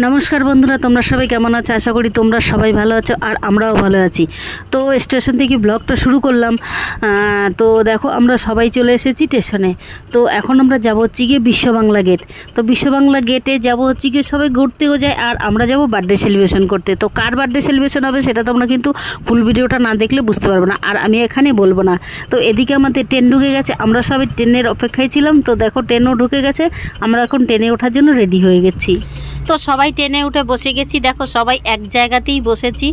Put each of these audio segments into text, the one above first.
নমস্কার বন্ধুরা, তোমরা সবাই কেমন আছো? আশা করি তোমরা সবাই ভালো আছো আর আমরাও ভালো আছি। তো স্টেশন থেকে ব্লগটা শুরু করলাম। তো দেখো আমরা সবাই চলে এসেছি স্টেশনে। তো এখন আমরা যাব হচ্ছে গিয়ে বিশ্ব বাংলা গেট। তো বিশ্ব বাংলা গেটে যাব হচ্ছে গিয়ে সবাই ঘুরতেও যায় আর আমরা যাব বার্থডে সেলিব্রেশন করতে। তো কার বার্থডে সেলিব্রেশন হবে সেটা তোমরা কিন্তু ফুল ভিডিওটা না দেখলে বুঝতে পারবে না, আর আমি এখানে বলবো না। তো এদিকে আমাদের ট্রেন ঢুকে গেছে, আমরা সবাই ট্রেনের অপেক্ষায় ছিলাম। তো দেখো ট্রেনও ঢুকে গেছে, আমরা এখন ট্রেনে ওঠার জন্য রেডি হয়ে গেছি। তো সবাই ট্রেনে উঠে বসে গেছি, দেখো সবাই এক জায়গাতেই বসেছি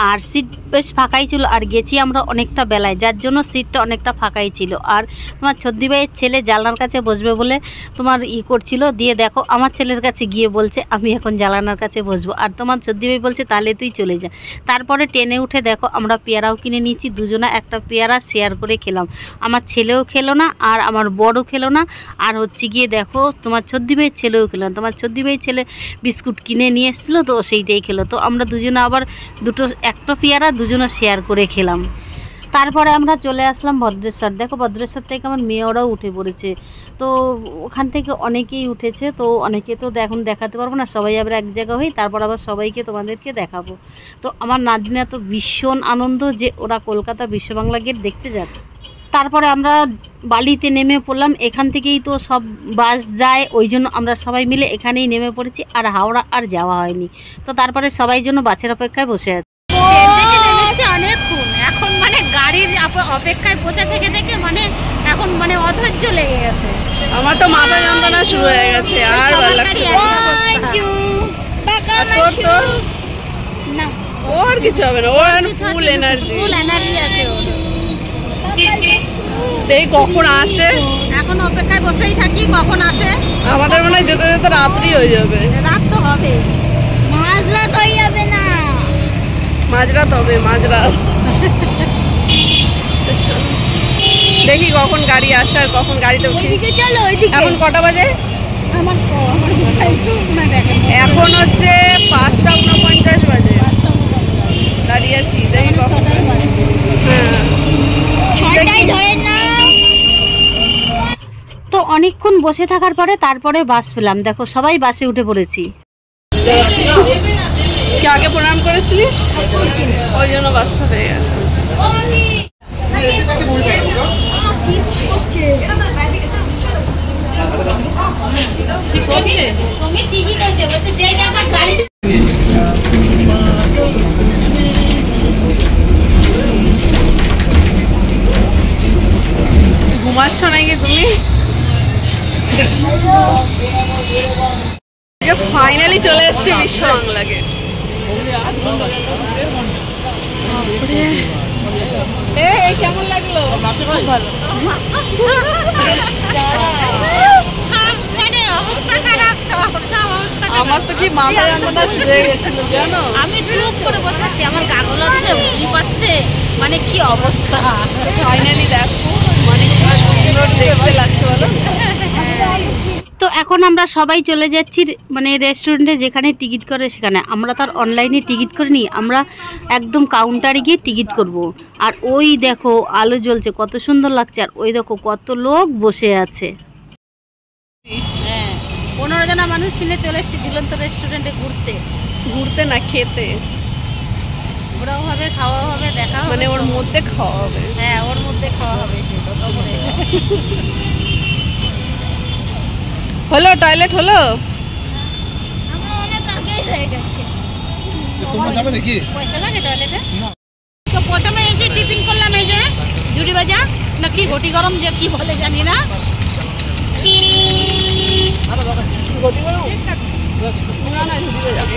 আর সিট বেশ ফাঁকাই ছিল। আর গেছি আমরা অনেকটা বেলায়, যার জন্য সিটটা অনেকটা ফাঁকাই ছিল। আর তোমার ছদ্দি ভাইয়ের ছেলে জানলার কাছে বসবে বলে তোমার করছিল, দিয়ে দেখো আমার ছেলের কাছে গিয়ে বলছে আমি এখন জানলার কাছে বসবো, আর তোমার ছদ্দি ভাই বলছে তাহলে তুই চলে যা। তারপরে ট্রেনে উঠে দেখো আমরা পেয়ারাও কিনে নিয়েছি, দুজনা একটা পেয়ারা শেয়ার করে খেলাম। আমার ছেলেও খেলো না আর আমার বড়ও খেলো না, আর হচ্ছে গিয়ে দেখো তোমার ছদ্দি ভাইয়ের ছেলেও খেলো না। তোমার ছদ্দি ভাইয়ের ছেলে বিস্কুট কিনে নিয়ে এসেছিলো, তো সেইটাই খেলো। তো আমরা দুজনে আবার একটা পেয়ারা দুজনে শেয়ার করে খেলাম। তারপরে আমরা চলে আসলাম ভদ্রেশ্বর। দেখো ভদ্রেশ্বর থেকে আমার মেয়েরাও উঠে পড়েছে। তো ওখান থেকে অনেকেই উঠেছে, তো অনেকে তো এখন দেখাতে পারবো না, সবাই আবার এক জায়গা হই, তারপর আবার সবাইকে তোমাদেরকে দেখাবো। তো আমার নাতনি তো ভীষণ আনন্দ যে ওরা কলকাতা বিশ্ব বাংলা গেট দেখতে যাবে। তারপরে আমরা বালিতে নেমে পড়লাম, এখান থেকেই তো সব বাস যায়, ওই জন্য আমরা সবাই মিলে এখানেই নেমে পড়েছি, আর হাওড়া আর যাওয়া হয়নি। তো তারপরে সবাই জন্য বাসের অপেক্ষায় বসে আছে। অনেকক্ষণ এখন মানে গাড়ির অপেক্ষায় বসে থেকে মানে এখন মানে অধৈর্য লেগে গেছে। আমার তো মাথা যন্ত্রণা শুরু হয়ে গেছে, আর ভালো লাগছে না। ওর কিছু হবে না, ওর ফুল এনার্জি আছে ওর। দেখি কখন আসে, এখন অপেক্ষায় বসেই থাকি কখন আসে। আমাদের মনে হয় যেতে যেতে রাত্রি হয়ে যাবে। রাত তো হবে, মাঝরাত হয়ে যাবে না, মাঝরাত হবে, মাঝরাত। দেখি কখন গাড়ি আসে আর কখন গাড়িতে উঠি। চলো এখন কটা বাজে? এখন হচ্ছে 5:49 বাজে। দাঁড়িয়ে আছি, দেখি কখন। তো অনেকক্ষণ বসে থাকার পরে তারপরে বাস পেলাম। দেখো সবাই বাসে উঠে পড়েছি। কে আগে প্রণাম করেছিলিস, ওই জন্য বাসটা হয়ে গেছে। ঘুমাচ্ছ নাকি তুমি? ফাইনালি চলে এসছি বিশ্ব বাংলা গেট। কেমন লাগলো? ভালো। আমার তো কি মাথা যন্ত্রণা শুরু হয়ে গেছিল জানো, আমি চুপ করে বসে আছি, আমার গা গোলাচ্ছে, বুঝতে পারছে মানে কি অবস্থা। ফাইনালি দেখো মানে কি সুন্দর দেখতে লাগছে বলো। তো এখন আমরা সবাই চলে যাচ্ছি মানে রেস্টুরেন্টে, যেখানে টিকিট করে সেখানে। আমরা তার অনলাইনে টিকিট করে নিই, আমরা একদম কাউন্টারে গিয়ে টিকিট করব। আর ওই দেখো আলো জ্বলছে, কত সুন্দর লাগছে, আর ওই দেখো কত লোক বসে আছে। হ্যাঁ, 15 জনা মানুষ মিলে চলে এসেছি ঝুলন্ত রেস্টুরেন্টে ঘুরতে। ঘুরতে না, খেতে। ঘোরাও হবে, খাওয়া হবে, দেখা হবে, মানে ওর মধ্যে খাওয়া হবে। হ্যাঁ, ওর মধ্যে খাওয়া হবে। হলো টয়লেট হলো? আমরা অনেক আগে হয়ে গেছে। তোমরা যাবে নাকি? পয়সা লাগে টয়লেটে? তো প্রথমে এসে টিফিন করলাম, এই যে ঝুড়ি ভাজা না কি ঘটি গরম যে কি বলে জানি না,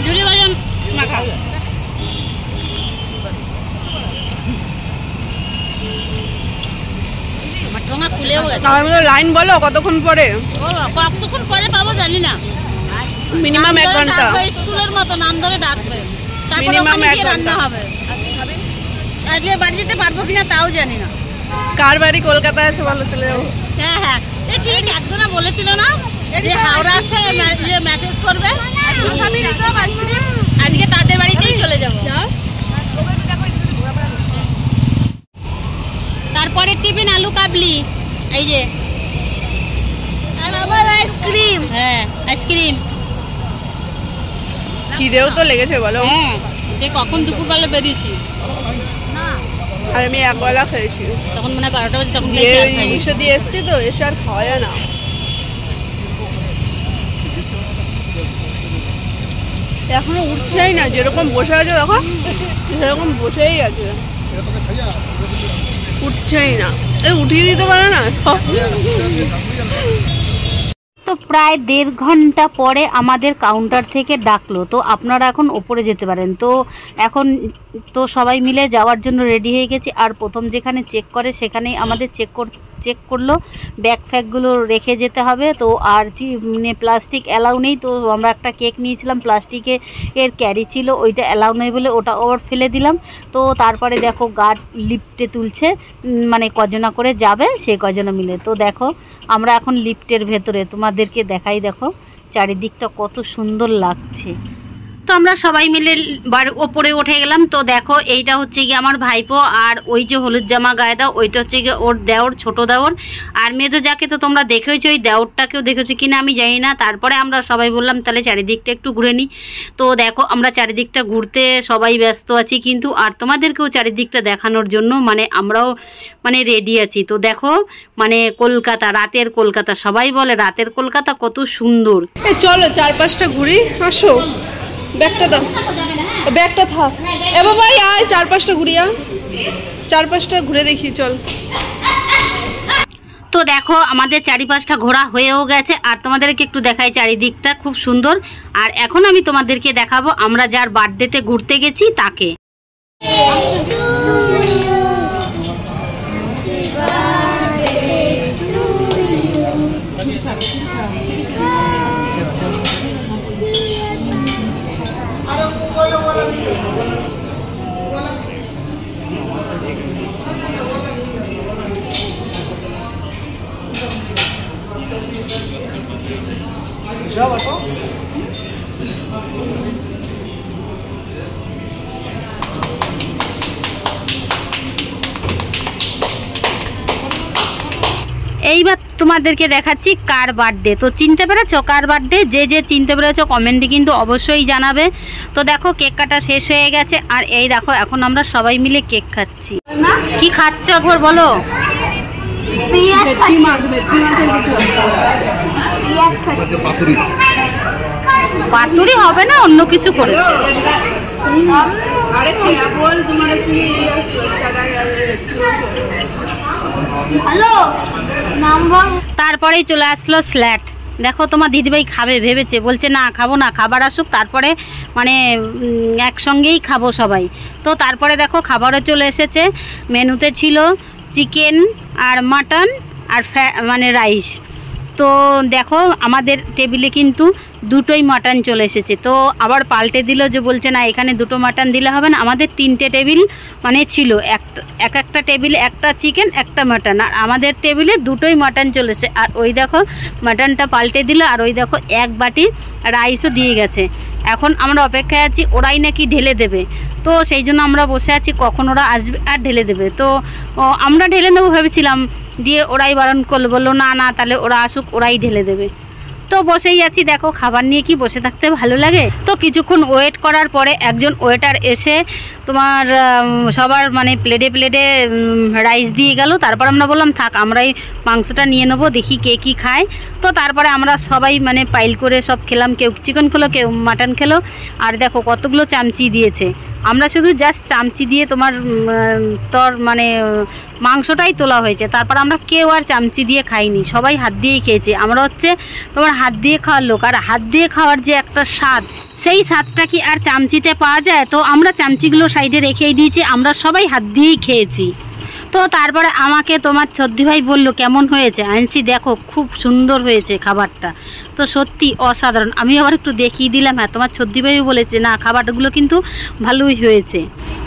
ঝুড়ি ভাজা মাখা। আমার ঠোঙা খুলেও গেছে। লাইন বলো কতক্ষণ পরে? কতক্ষণ পরে পাবো জানি না, মিনিমাম 1 ঘন্টা। স্কুলের মতো নাম ধরে ডাকবে, তারপরে ওখানে গিয়ে রান্না হবে। আজকে বাড়ি যেতে পারবো কিনা তাও জানি না। কার বাড়ি কলকাতা আছে বলো, চলে যাবো। হ্যাঁ হ্যাঁ, ঠিক একজনা বলেছিল না যে হাওড়া আসে মেসেজ করবে, আজকে তাদের বাড়িতেই চলে যাবো। তারপরে টিফিন আলু কাবলি, এই যে আর আবার আইসক্রিম। হ্যাঁ আইসক্রিম। খিদেও তো লেগেছে বলো। হ্যাঁ, সে কখন দুপুরবেলা বেরিয়েছি আর আমি একবেলা খেয়েছি, তখন মানে 12টা বাজে, তখন জিনিসও দিয়ে এসছি তো, এসে আর খাওয়া যায় না। এখনো উঠছেই না, যেরকম বসে আছে দেখো সেরকম বসেই আছে, উঠছেই না। উঠিয়ে দিতে পারে না। তো প্রায় 1.5 ঘন্টা পরে আমাদের কাউন্টার থেকে ডাকলো, তো আপনারা এখন ওপরে যেতে পারেন। তো এখন তো সবাই মিলে যাওয়ার জন্য রেডি হয়ে গেছি। আর প্রথম যেখানে চেক করে সেখানেই আমাদের চেক করলো, ব্যাগ ফ্যাগগুলো রেখে যেতে হবে। তো আর মানে প্লাস্টিক অ্যালাউ নেই। তো আমরা একটা কেক নিয়েছিলাম, প্লাস্টিকে এর ক্যারি ছিল, ওইটা অ্যালাউ নেই বলে ওটা ওভার ফেলে দিলাম। তো তারপরে দেখো গার্ড লিফটে তুলছে, মানে কজনা করে যাবে সে কজনা মিলে। তো দেখো আমরা এখন লিফটের ভেতরে, তোমাদেরকে দেখাই, দেখো চারিদিকটা কত সুন্দর লাগছে। তো আমরা সবাই মিলে ওপরে উঠে গেলাম। তো দেখো এইটা হচ্ছে গিয়ে আমার ভাইপো, আর ওই যে হলুদ জামা গায়ে দাও ওইটা হচ্ছে গিয়ে ওর দেওর, ছোটো দেওর। আর মেজো যাকে তো তোমরা দেখেছো, ওই দেওরটাকেও দেখেছো কিনা আমি জানি না। তারপরে আমরা সবাই বললাম তাহলে চারিদিকটা একটু ঘুরে নিই। তো দেখো আমরা চারিদিকটা ঘুরতে সবাই ব্যস্ত আছি কিন্তু, আর তোমাদেরকেও চারিদিকটা দেখানোর জন্য মানে আমরাও মানে রেডি আছি। তো দেখো মানে কলকাতা, রাতের কলকাতা, সবাই বলে রাতের কলকাতা কত সুন্দর। চলো 4-5টা ঘুরি, আসো। ব্যাগটা দাও, ব্যাগটা থাক। এবার ভাই আয় 4-5টা ঘুরি, 4-5টা ঘুরে দেখি চল। তো দেখো আমাদের 4-5টা ঘোরা হয়েও গেছে, আর তোমাদেরকে একটু দেখাই চারিদিকটা খুব সুন্দর। আর এখন আমি তোমাদেরকে দেখাবো আমরা যার বার্থডেতে ঘুরতে গেছি তাকে। এইবার তোমাদেরকে দেখাচ্ছি কার বার্থডে। তো চিনতে পেরেছো কার বার্থডে? যে চিনতে পেরেছো কমেন্টে কিন্তু অবশ্যই জানাবে। তো দেখো কেক কাটা শেষ হয়ে গেছে, আর এই দেখো এখন আমরা সবাই মিলে কেক খাচ্ছি। কি খাচ্ছ এখন বলো? পাতুরি হবে না, অন্য কিছু করেছে। তারপরেই চলে আসলো স্ল্যাট। দেখো তোমার দিদিভাই খাবে ভেবেছে, বলছে না খাবো না, খাবার আসুক তারপরে মানে একসঙ্গেই খাবো সবাই। তো তারপরে দেখো খাবারও চলে এসেছে। মেনুতে ছিল চিকেন আর মাটন আর মানে রাইস। তো দেখো আমাদের টেবিলে কিন্তু দুটোই মাটন চলে এসেছে। তো আবার পাল্টে দিল, যে বলছে না এখানে দুটো মাটন দিলে হবে না, আমাদের 3টে টেবিল মানে ছিল, একটা টেবিলে একটা চিকেন একটা মাটন, আর আমাদের টেবিলে দুটোই মাটন চলেছে। আর ওই দেখো মাটনটা পাল্টে দিল, আর ওই দেখো 1 বাটি রাইসও দিয়ে গেছে। এখন আমরা অপেক্ষায় আছি, ওরাই নাকি ঢেলে দেবে। তো সেই জন্য আমরা বসে আছি কখন ওরা আসবে আর ঢেলে দেবে। তো আমরা ঢেলে নেবো ভেবেছিলাম, দিয়ে ওরাই বারণ করলো, বললো না না তাহলে ওরা আসুক, ওরাই ঢেলে দেবে। তো বসেই আছি, দেখো খাবার নিয়ে কি বসে থাকতে ভালো লাগে। তো কিছুক্ষণ ওয়েট করার পরে একজন ওয়েটার এসে তোমার সবার মানে প্লেটে প্লেটে রাইস দিয়ে গেল। তারপর আমরা বললাম থাক আমরাই মাংসটা নিয়ে নেবো, দেখি কে কী খায়। তো তারপরে আমরা সবাই মানে পাইল করে সব খেলাম, কেউ চিকেন খেলো কেউ মাটন খেলো। আর দেখো কতগুলো চামচি দিয়েছে, আমরা শুধু জাস্ট চামচি দিয়ে তোমার তোর মানে মাংসটাই তোলা হয়েছে। তারপর আমরা কেউ আর চামচি দিয়ে খাইনি, সবাই হাত দিয়েই খেয়েছি। আমরা হচ্ছে তোমার হাত দিয়ে খাওয়ার লোক, আর হাত দিয়ে খাওয়ার যে একটা স্বাদ, সেই স্বাদটা কি আর চামচিতে পাওয়া যায়? তো আমরা চামচিগুলো সাইডে রেখেই দিয়েছি, আমরা সবাই হাত দিয়েই খেয়েছি। তো তারপরে আমাকে তোমার ছদ্দি ভাই বললো কেমন হয়েছে, আনছি দেখো খুব সুন্দর হয়েছে খাবারটা। তো সত্যি অসাধারণ। আমি আবার একটু দেখিয়ে দিলাম, হ্যাঁ তোমার ছদ্দি ভাইও বলেছে না খাবারগুলো কিন্তু ভালোই হয়েছে।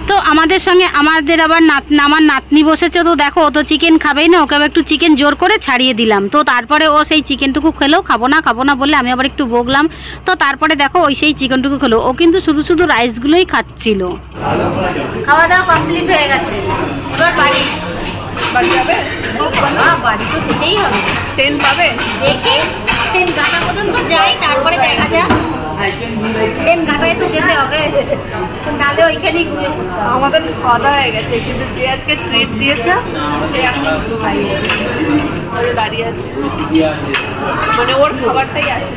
তো আমাদের সঙ্গে আমাদের আবার আমার নাতনি বসেছে। তো দেখো ও তো চিকেন খাবেই না, ওকে আবার একটু চিকেন জোর করে ছাড়িয়ে দিলাম। তো তারপরে ও সেই চিকেনটুকু খেলো, খাবো না বললে আমি আবার একটু বকলাম। তো তারপরে দেখো ওই সেই চিকেনটুকু খেলো, ও কিন্তু শুধু রাইসগুলোই খাচ্ছিল। খাওয়া দাওয়া কমপ্লিট হয়ে গেছে, এবার বাড়ি যাবে, বাড়ি তো যেতেই হবে। ট্রেন পাবে, দেখি ট্রেন ঘাটা পর্যন্ত যাই, তারপরে দেখা যাক। ট্রেন ঘাটায় জায়গায় তো যেতে হবে, নাহলে ওইখানেই ঘুমিয়ে পড়তে হবে। আমাদের খাওয়া দাওয়া হয়ে গেছে, কিন্তু যে আজকে ট্রিট দিয়েছে সে এখন দাঁড়িয়ে আছে, মানে ওর খাবারটাই আছে।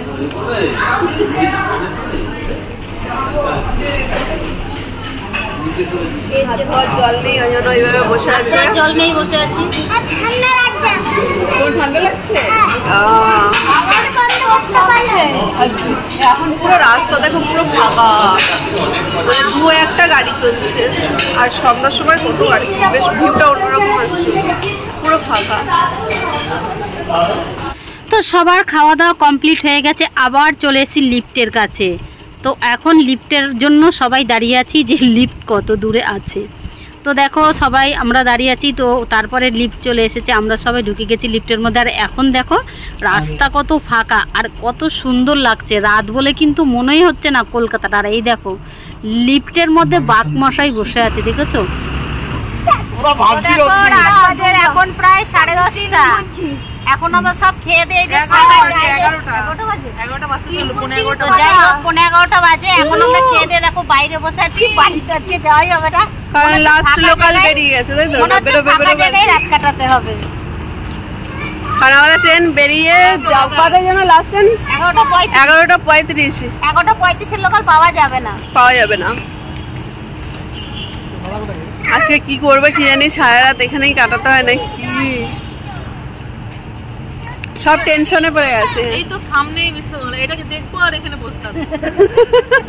জল নেই, ওই জন্য ওইভাবে বসে আছে। জল নেই, বসে আছি। তোর ঠান্ডা লাগছে? এখন পুরো রাস্তা দেখো পুরো ফাঁকা, মানে দু একটা গাড়ি চলছে, আর সন্ধ্যার সময় কত গাড়ি, বেশ ভিড়টা অন্যরকম আছে, পুরো ফাঁকা। তো সবার খাওয়া দাওয়া কমপ্লিট হয়ে গেছে, আবার চলে এসেছি লিফটের কাছে। তো এখন লিফটের জন্য সবাই দাঁড়িয়ে আছি যে লিফট কত দূরে আছে। তো দেখো সবাই আমরা দাঁড়িয়ে আছি, তো তারপরে লিফট চলে এসেছে, আমরা সবাই ঢুকে গেছি লিফটের মধ্যে। আর এখন দেখো রাস্তা কত ফাঁকা আর কত সুন্দর লাগছে, রাত বলে কিন্তু মনেই হচ্ছে না কলকাতাটা। আর এই দেখো লিফটের মধ্যে বাঘ মশাই বসে আছে, দেখেছো? এখন প্রায় 10:30, এখন আমরা সব খেয়ে দিয়ে যাই হোক 11:15 বাজে। এখন আমরা খেয়ে দিয়ে দেখো বাইরে বসে আছি, বাড়িতে আজকে যাওয়াই হবে না, কারণ লাস্ট লোকাল বেরিয়ে গেছে, তাই তো? রাত কাটাতে হবে, কারণ আমাদের ট্রেন বেরিয়ে কটার জন্য লাস্ট ট্রেন 11:35। 11:35 লোকাল পাওয়া যাবে না। আজকে কি করবে কি জানি, সারা রাত এখানেই কাটাতে হয় না কি, সব টেনশনে পড়ে গেছে। এই তো সামনেই বিশ্ববিদ্যালয়, এটাকে দেখবো আর এখানে বসে থাকবো,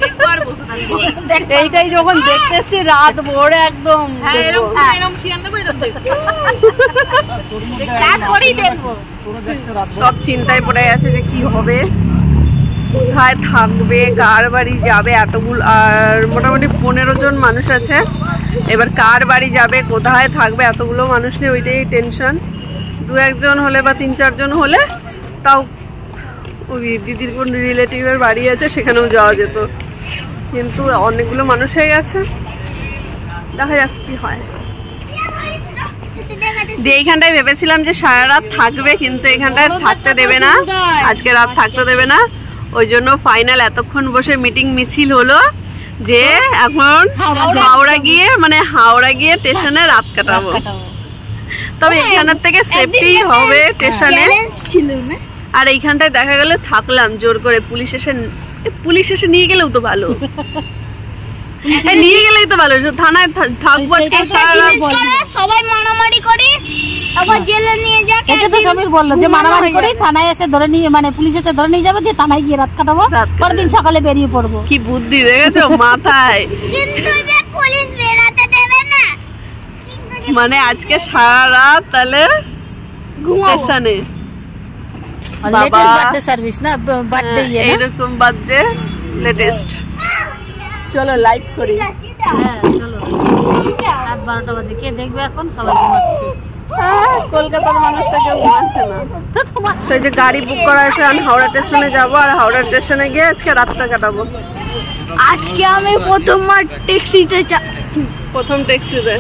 দেখবো আর বসে থাকবো। এইটাই যখন দেখতেছি রাত ভোরে একদম এরকম চেয়ার নেবো, এরকম দেখবো। সব চিন্তায় পড়ে গেছে যে কি হবে, কোথায় থাকবে, কার বাড়ি যাবে, এতগুলো আর মোটামুটি 15 জন মানুষ আছে। এবার কার বাড়ি যাবে, কোথায় থাকবে, এতগুলো মানুষ নিয়ে ওইটাই টেনশন। 2-1 জন হলে বা 3-4 জন হলে তাও ওই দিদির কোন রিলেটিভের বাড়ি আছে সেখানেও যাওয়া যেত, কিন্তু অনেকগুলো মানুষ হয়ে গেছে, দেখা যাক কি হয়। এইখানটায় ভেবেছিলাম যে সারা রাত থাকবে, কিন্তু এখানটায় থাকতে দেবে না, আজকে রাত থাকতে দেবে না। ওই জন্য ফাইনাল এতক্ষণ বসে মিটিং মিছিল হলো যে এখন হাওড়া গিয়ে স্টেশনে রাত কাটাবো। তবে এখানের থেকে সেফটি হবে স্টেশনে। আর এইখানটায় দেখা গেলে থাকলাম জোর করে, পুলিশ এসে নিয়ে গেলেও তো ভালো, নিয়ে গেলেই তো ভালো, থানায় থাকবো আজকে সারা রাত, সবাই মারামারি করে আবার জেলে নিয়ে যাক। এটা তো সবাই বললো যে মারামারি করে থানায় এসে ধরে নিয়ে, মানে পুলিশ এসে ধরে নিয়ে যাবে, দিয়ে থানায় গিয়ে রাত কাটাবো, পরের দিন সকালে বেরিয়ে পড়বো। কি বুদ্ধি দেখেছো মাথায়। কিন্তু যে পুলিশ বেরাতে দেবে না, মানে আজকে সারা রাত তাহলে স্টেশনে। বাবা বার্থডে সার্ভিস না, বার্থডে এরকম বার্থডে লেটেস্ট। চলো লাইক করি। হ্যাঁ চলো, রাত 12টা বাজে, কে দেখবে এখন? সবাই ঘুমাচ্ছে। কলকাতার মানুষটা কেউ ঘুমাচ্ছে না। তো এই যে গাড়ি বুক করা আছে, আমি হাওড়া স্টেশনে যাবো, আর হাওড়া স্টেশনে গিয়ে আজকে রাতটা কাটাবো। আজকে আমি প্রথম ট্যাক্সিতে,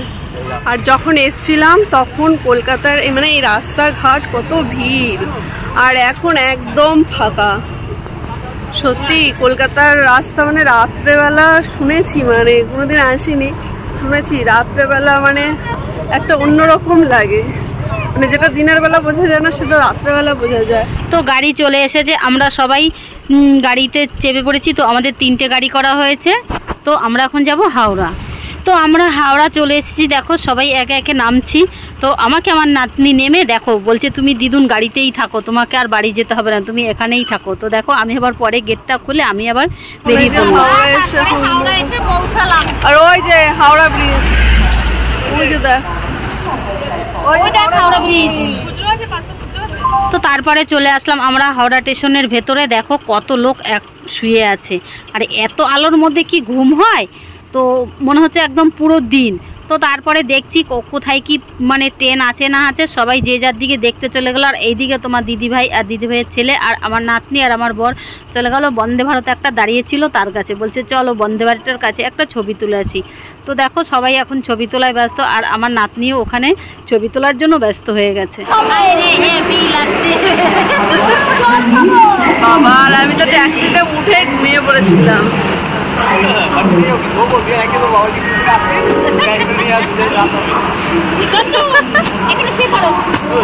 আর যখন এসছিলাম তখন কলকাতার মানে এই রাস্তাঘাট কত ভিড়, আর এখন একদম ফাঁকা। সত্যি কলকাতার রাস্তা মানে রাত্রেবেলা শুনেছি, মানে কোনোদিন আসিনি, শুনেছি রাত্রেবেলা মানে একটা অন্যরকম লাগে, মানে যেটা দিনের বেলা বোঝা যায় না সেটা রাত্রেবেলা বোঝা যায়। তো গাড়ি চলে এসেছে, আমরা সবাই গাড়িতে চেপে পড়েছি। তো আমাদের 3টে গাড়ি করা হয়েছে, তো আমরা এখন যাব হাওড়া। তো আমরা হাওড়া চলে এসেছি, দেখো সবাই একে একে নামছি। তো আমাকে আমার নাতনি নেমে দেখো বলছে, তুমি দিদুন গাড়িতেই থাকো, তোমাকে আর বাড়ি যেতে হবে না, তুমি এখানেই থাকো। তো দেখো আমি আবার পরে গেটটা খুলে আমি আবার বেরিয়ে পড়লাম। হাওড়া এসে পৌঁছালাম, আর ওই যে হাওড়া ব্রিজ, ওই যে হাওড়া ব্রিজ। তো তারপরে চলে আসলাম আমরা হাওড়া স্টেশনের ভেতরে, দেখো কত লোক শুয়ে আছে, আর এত আলোর মধ্যে কি ঘুম হয়? তো মনে হচ্ছে একদম পুরো দিন। তো তারপরে দেখছি কোথায় কি মানে ট্রেন আছে না আছে, সবাই যে যার দিকে দেখতে চলে গেল। আর এইদিকে তোমার দিদিভাই আর দিদিভাইয়ের ছেলে আর আমার নাতনি আর আমার বর চলে গেল বন্দে ভারত একটা দাঁড়িয়েছিল তার কাছে, বলছে চলো বন্দে ভারতের কাছে একটা ছবি তুলে আসি। তো দেখো সবাই এখন ছবি তোলায় ব্যস্ত, আর আমার নাতনিও ওখানে ছবি তোলার জন্য ব্যস্ত হয়ে গেছে। বাবা, আর আমি তো ট্যাক্সিতে উঠে ঘুমিয়ে পড়েছিলাম।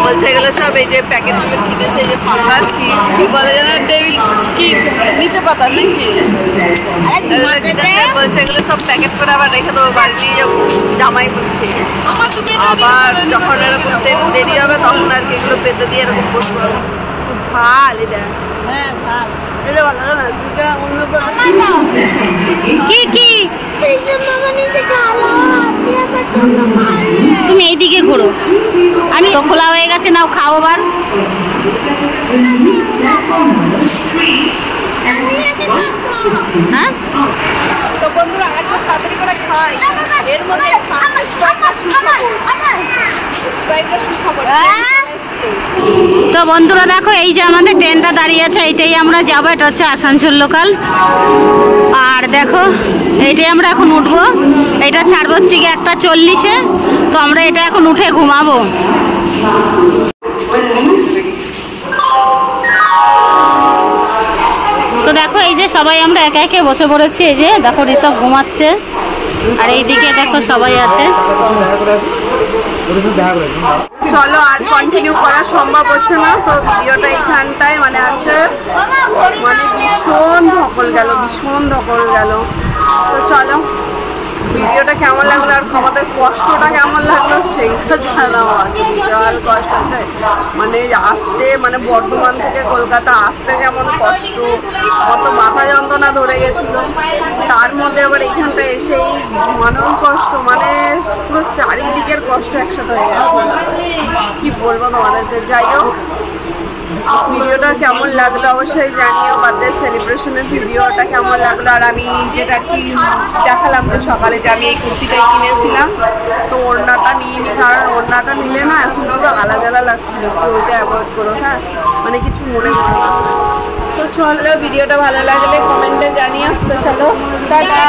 বলছে এগুলো সব এই যে প্যাকেটগুলো কিনেছে, এই যে ফাঙ্গাস কি বলে যেন, টেবিল কি নিচে পাতা নাকি, বলছে এগুলো সব প্যাকেট করে আবার রেখে দেবো, বাড়ি নিয়ে যাবো। জামাই বলছে আবার যখন এরকম দেরি হবে তখন আর কি এগুলো পেতে দিয়ে এরকম বসবো। ঝাল এটা, এটা ভালো না, দুটা অন্য কি কি তুমি এইদিকে ঘুরো, আমি তো খোলা হয়ে গেছে, নাও খাও আবার। হ্যাঁ তো বন্ধুরা একটা তাড়াতাড়ি করে খাই, এর মধ্যে তো বন্ধুরা দেখো এই যে আমাদের ট্রেনটা দাঁড়িয়ে আছে, এইটাই আমরা যাবো, এটা হচ্ছে আসানসোল লোকাল। আর দেখো এইটাই আমরা এখন উঠবো, এটা ছাড়বো হচ্ছে কি 1:40-এ, তো আমরা এটা এখন উঠে ঘুমাবো। তো দেখো এই যে সবাই আমরা একে একে বসে পড়েছি, এই যে দেখো ঋষভ ঘুমাচ্ছে, আর এইদিকে দেখো সবাই আছে। চলো আর কন্টিনিউ করা সম্ভব হচ্ছে না, তো ভিডিওটা এইখানটায় মানে আজকে মানে ভীষণ ধকল গেল। তো চলো ভিডিওটা কেমন লাগলো আর আমাদের কষ্টটা কেমন লাগলো সেইটা জানাও। বিশাল কষ্ট আছে, মানে আসতে, মানে বর্ধমান থেকে কলকাতা আসতে কেমন কষ্ট, কত মাথা যন্ত্রণা ধরে গেছিল, তার মধ্যে আবার এইখানটা এসেই ঘুমানোর কষ্ট, মানে পুরো চারিদিকের কষ্ট একসাথে হয়ে গেছে। কি বলবো তোমাদেরকে, যাই হোক ভিডিওটা কেমন লাগলো অবশ্যই জানিও, বার্থডে সেলিব্রেশনের ভিডিওটা কেমন লাগলো। আর আমি যেটা কি দেখালাম যে সকালে যে আমি এই কুর্তিটাই কিনেছিলাম, তো ওড়নাটা নিয়ে নি, কারণ ওড়নাটা নিলে না এখন পুরো আলাদা লাগছিল, তো ওইটা অ্যাভয়েড করো, হ্যাঁ মানে কিছু মনে করো না। তো চলো ভিডিওটা ভালো লাগলে কমেন্টে জানিও। তো চলো টাটা।